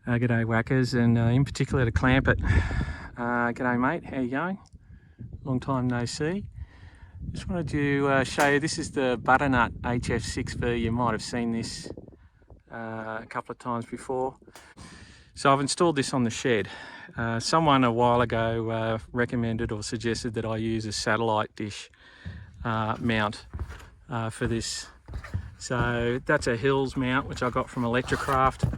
G'day whackers, and in particular to Clamp It. G'day mate, how you going? Long time no see. Just wanted to show you, this is the Butternut HF6V. You might have seen this a couple of times before. So I've installed this on the shed. Someone a while ago recommended or suggested that I use a satellite dish mount for this. So that's a Hills mount which I got from Electrocraft.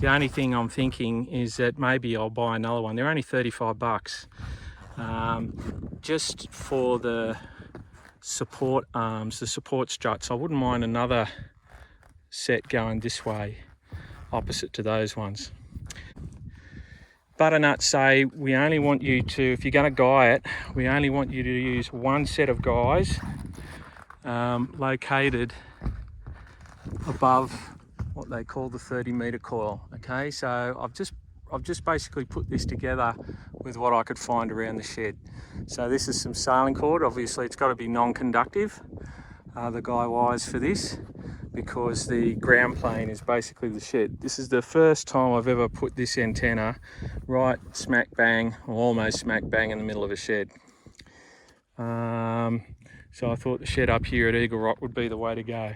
The only thing I'm thinking is that maybe I'll buy another one. They're only 35 bucks, just for the support arms, the support struts. I wouldn't mind another set going this way, opposite to those ones. Butternut say we only want you to, if you're going to guy it, we only want you to use one set of guys located above what they call the 30-meter coil. Okay, so I've just basically put this together with what I could find around the shed. So this is some sailing cord. Obviously it's got to be non-conductive, the guy wires for this, because the ground plane is basically the shed. This is the first time I've ever put this antenna right smack bang, or almost smack bang, in the middle of a shed. So I thought the shed up here at Eagle Rock would be the way to go.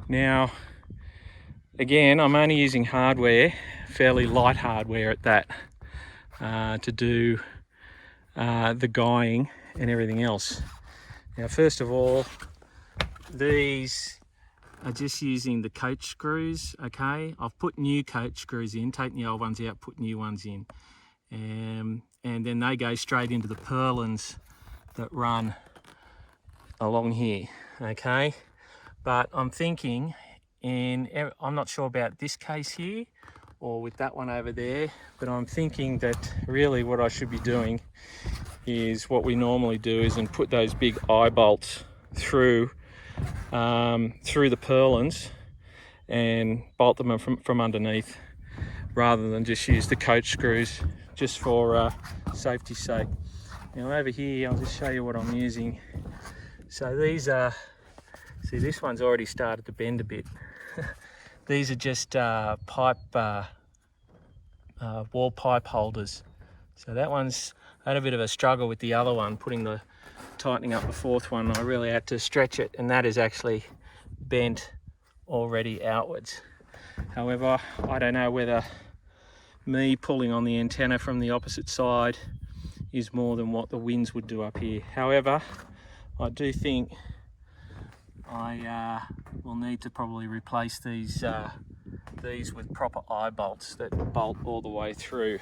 Now, again, I'm only using hardware, fairly light hardware at that, to do the guying and everything else. Now, first of all, these are just using the coach screws, okay? I've put new coach screws in, taken the old ones out, put new ones in. And then they go straight into the purlins that run along here, okay? But I'm thinking, I'm not sure about this case here or with that one over there, but I'm thinking that really what I should be doing is what we normally do is and put those big eye bolts through the purlins and bolt them from underneath, rather than just use the coach screws just for safety's sake. Now over here, I'll just show you what I'm using. So these are, see, this one's already started to bend a bit. These are just pipe, wall pipe holders. So that one's had a bit of a struggle with the other one, tightening up the fourth one. I really had to stretch it, and that is actually bent already outwards. However, I don't know whether me pulling on the antenna from the opposite side is more than what the winds would do up here. However, I do think I will need to probably replace these with proper eye bolts that bolt all the way through.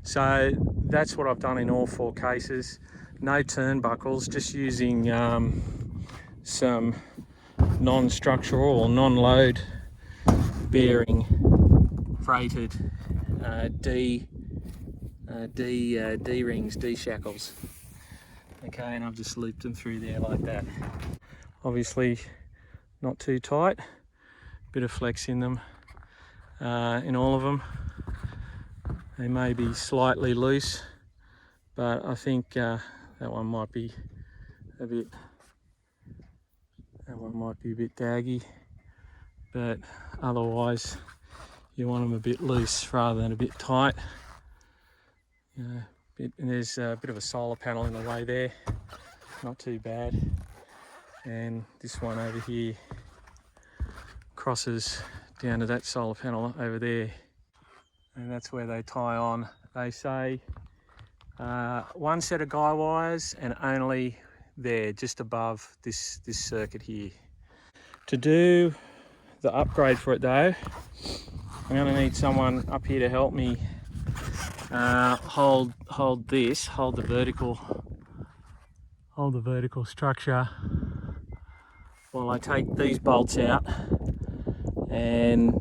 So that's what I've done in all four cases. No turnbuckles, just using some non-structural or non-load bearing freighted D rings, D shackles. Okay, and I've just looped them through there like that. Obviously not too tight, bit of flex in them, in all of them. They may be slightly loose, but I think that one might be a bit daggy, but otherwise you want them a bit loose rather than a bit tight. And there's a bit of a solar panel in the way there, not too bad. And this one over here crosses down to that solar panel over there, and that's where they tie on. They say one set of guy wires, and only there, just above this circuit here. To do the upgrade for it though, I'm going to need someone up here to help me hold the vertical structure while I take these bolts out, and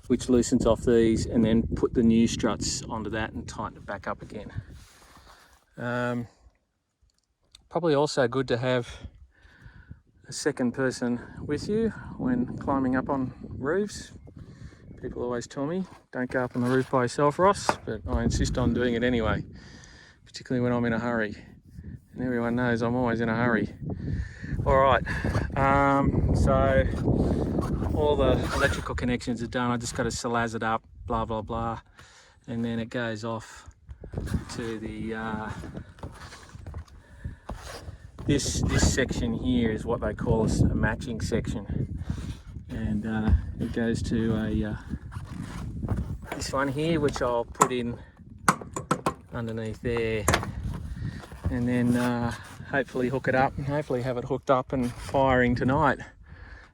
which loosens off these, and then put the new struts onto that and tighten it back up again. Probably also good to have a second person with you when climbing up on roofs. People always tell me, don't go up on the roof by yourself, Ross, but I insist on doing it anyway, particularly when I'm in a hurry. And everyone knows I'm always in a hurry. All right, so all the electrical connections are done. I just got to selaz it up, blah blah blah, and then it goes off to the this section here is what they call a matching section, and it goes to a this one here, which I'll put in underneath there, and then hopefully hook it up and hopefully have it hooked up and firing tonight,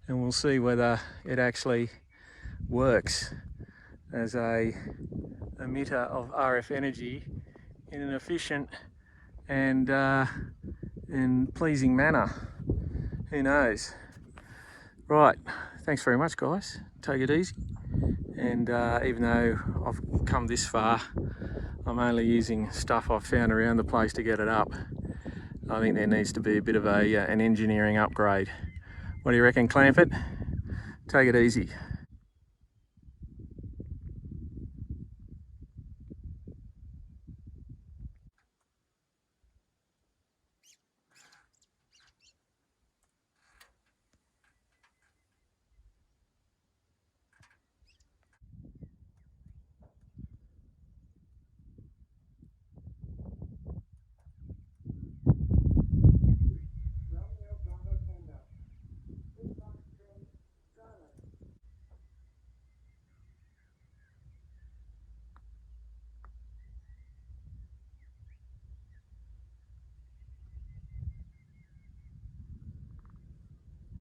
and we'll see whether it actually works as a emitter of RF energy in an efficient and pleasing manner. Who knows? Right, thanks very much guys, take it easy, and even though I've come this far, I'm only using stuff I've found around the place to get it up. I think there needs to be a bit of an engineering upgrade. What do you reckon, Clampett? Take it easy.